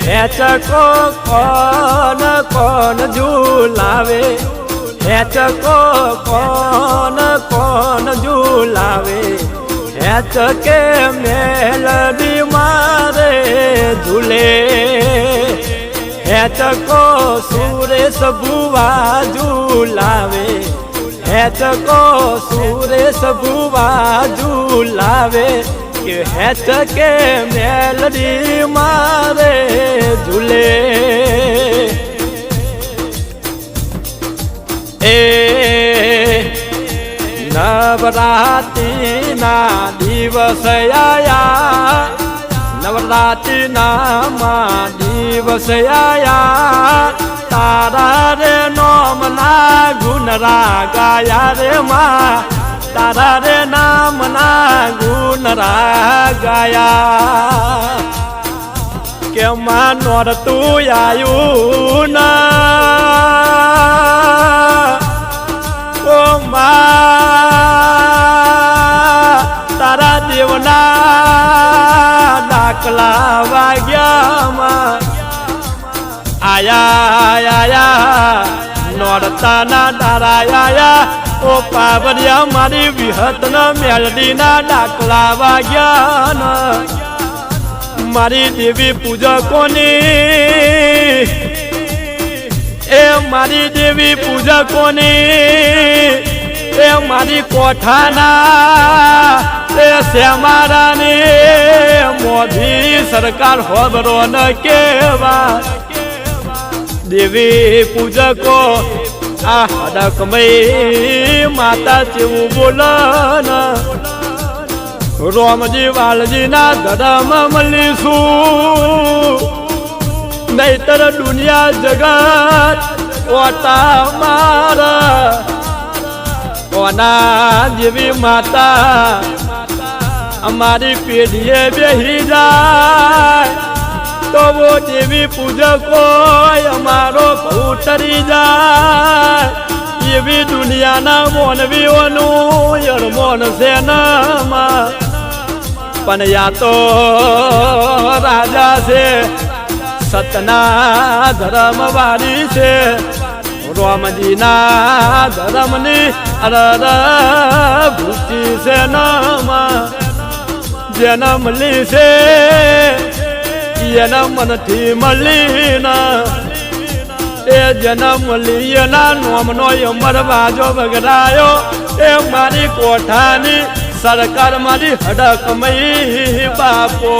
हेचको कौन झूलावे हेचको कौन झूलावे हेचके मेलडी मारे झूले हेचको सुरेश बुआ झूलावे हेचको सुरेश बुआ झूलावे के हेचके मेलडी मारे झूले नवरात्रि ना दिवस आया नवरात्रि नामा दिवस आया तारा रे नाम ना गुणरा गाया रे माँ तारा रे नाम ना गुणरा गाया के माँ नोर तू आयु ना ओ माँ तारा देवना दाखला वाग्या माँ आया आया नोरताना तारा आया ओ पावरिया मारी विहतन मेलडी ना दाखला वाग्या मारी देवी पूजा कोनी ए मारी देवी पूजा कोनी ए मारी कोठाना ए श्यामारा ने मोदी सरकार होबरो न केवा देवी पूजा को आ हडकमई माता चेवू बोलन रोमजी वालजी ना धर्म मलीसू नहीतर दुनिया जगत ओटा मारा ओना जेवी माता हमारी पीढ़िए बेही जाए तो वो देवी पूजा को हमारो भूतरी जाए ये भी दुनिया ना मोन भी वनु यार मोन से नामा पन या तो राजा से सतना धर्म वाली से राम जी ना धर्म नी अरर भूति से नामा जन्म ली से जन्म थी मलीना ए जन्म लियना नोम नो मरवाजो बगड़ायो ए मारी कोठानी सरकार मारी हडकमई बापो।